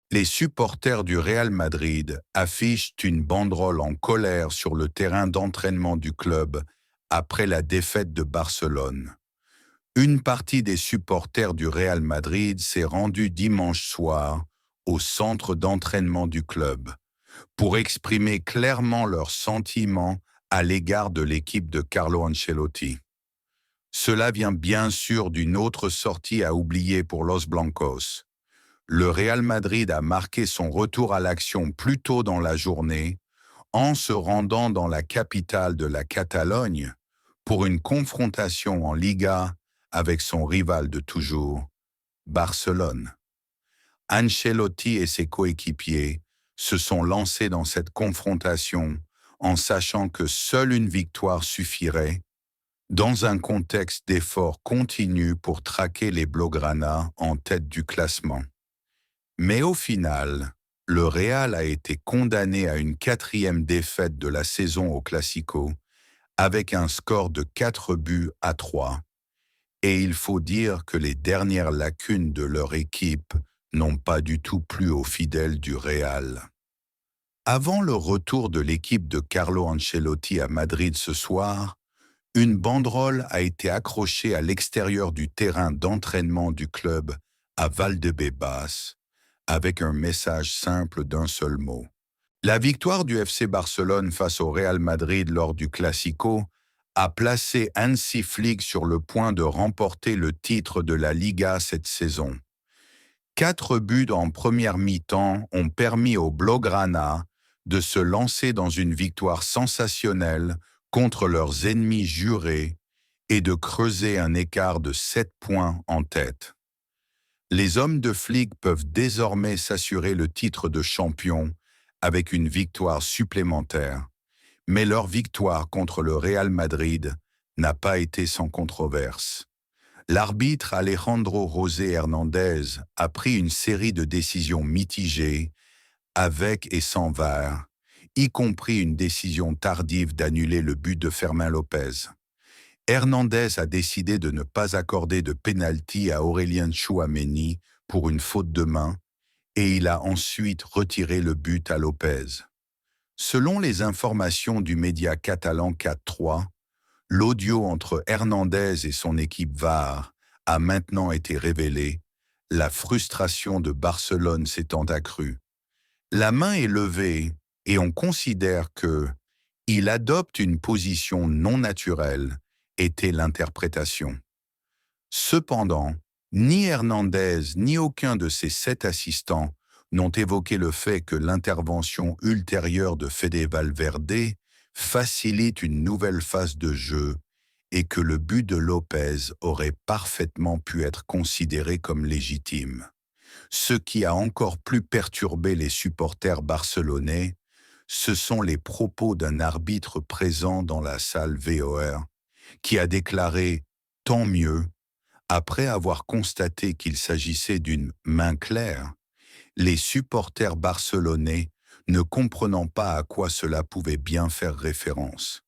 Les supporters du Real Madrid affichent une banderole en colère sur le terrain d'entraînement du club après la défaite de Barcelone. Une partie des supporters du Real Madrid s'est rendue dimanche soir au centre d'entraînement du club pour exprimer clairement leurs sentiments à l'égard de l'équipe de Carlo Ancelotti. Cela vient bien sûr d'une autre sortie à oublier pour Los Blancos. Le Real Madrid a marqué son retour à l'action plus tôt dans la journée en se rendant dans la capitale de la Catalogne pour une confrontation en Liga avec son rival de toujours, Barcelone. Ancelotti et ses coéquipiers se sont lancés dans cette confrontation en sachant que seule une victoire suffirait dans un contexte d'efforts continus pour traquer les Blaugrana en tête du classement. Mais au final, le Real a été condamné à une 4e défaite de la saison au Classico, avec un score de 4-3, et il faut dire que les dernières lacunes de leur équipe n'ont pas du tout plu aux fidèles du Real. Avant le retour de l'équipe de Carlo Ancelotti à Madrid ce soir, une banderole a été accrochée à l'extérieur du terrain d'entraînement du club à Valdebebas, avec un message simple d'un seul mot. La victoire du FC Barcelone face au Real Madrid lors du Classico a placé Hansi Flick sur le point de remporter le titre de la Liga cette saison. 4 buts en première mi-temps ont permis aux Blaugrana de se lancer dans une victoire sensationnelle contre leurs ennemis jurés et de creuser un écart de 7 points en tête. Les hommes de Flick peuvent désormais s'assurer le titre de champion avec une victoire supplémentaire, mais leur victoire contre le Real Madrid n'a pas été sans controverse. L'arbitre Alejandro José Hernandez a pris une série de décisions mitigées, avec et sans VAR, y compris une décision tardive d'annuler le but de Fermín López. Hernandez a décidé de ne pas accorder de pénalty à Aurélien Tchouaméni pour une faute de main, et il a ensuite retiré le but à López. Selon les informations du média catalan 4-3, l'audio entre Hernandez et son équipe VAR a maintenant été révélé, la frustration de Barcelone s'étant accrue. La main est levée et on considère que « il adopte une position non naturelle » était l'interprétation. Cependant, ni Hernandez ni aucun de ses 7 assistants n'ont évoqué le fait que l'intervention ultérieure de Fede Valverde facilite une nouvelle phase de jeu et que le but de López aurait parfaitement pu être considéré comme légitime. Ce qui a encore plus perturbé les supporters barcelonais, ce sont les propos d'un arbitre présent dans la salle VOR, qui a déclaré « tant mieux » après avoir constaté qu'il s'agissait d'une main claire. Les supporters barcelonais ne comprenant pas à quoi cela pouvait bien faire référence.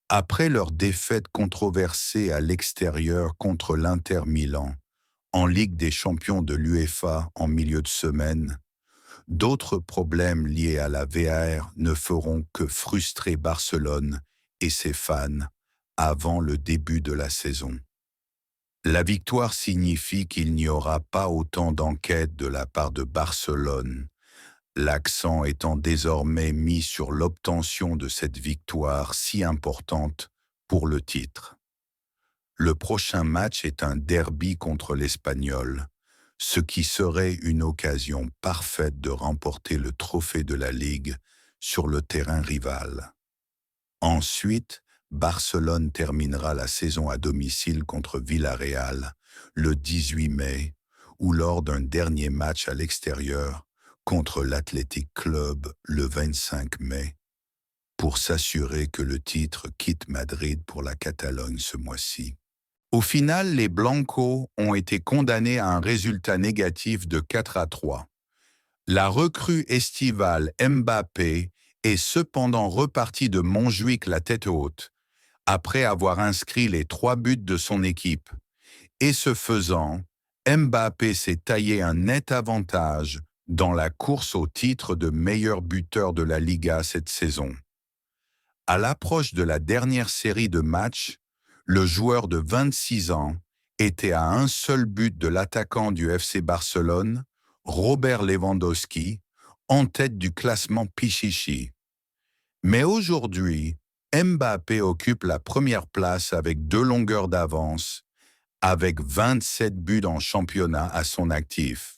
Après leur défaite controversée à l'extérieur contre l'Inter Milan, en Ligue des champions de l'UEFA en milieu de semaine, d'autres problèmes liés à la VAR ne feront que frustrer Barcelone et ses fans avant le début de la saison. La victoire signifie qu'il n'y aura pas autant d'enquêtes de la part de Barcelone, l'accent étant désormais mis sur l'obtention de cette victoire si importante pour le titre. Le prochain match est un derby contre l'Espagnol, ce qui serait une occasion parfaite de remporter le trophée de la Ligue sur le terrain rival. Ensuite, Barcelone terminera la saison à domicile contre Villarreal le 18 mai ou lors d'un dernier match à l'extérieur contre l'Athletic Club le 25 mai pour s'assurer que le titre quitte Madrid pour la Catalogne ce mois-ci. Au final, les Blancos ont été condamnés à un résultat négatif de 4-3. La recrue estivale Mbappé est cependant reparti de Montjuïc la tête haute, après avoir inscrit les 3 buts de son équipe. Et ce faisant, Mbappé s'est taillé un net avantage dans la course au titre de meilleur buteur de la Liga cette saison. À l'approche de la dernière série de matchs, le joueur de 26 ans était à un seul but de l'attaquant du FC Barcelone, Robert Lewandowski, en tête du classement Pichichi. Mais aujourd'hui, Mbappé occupe la première place avec 2 longueurs d'avance, avec 27 buts en championnat à son actif.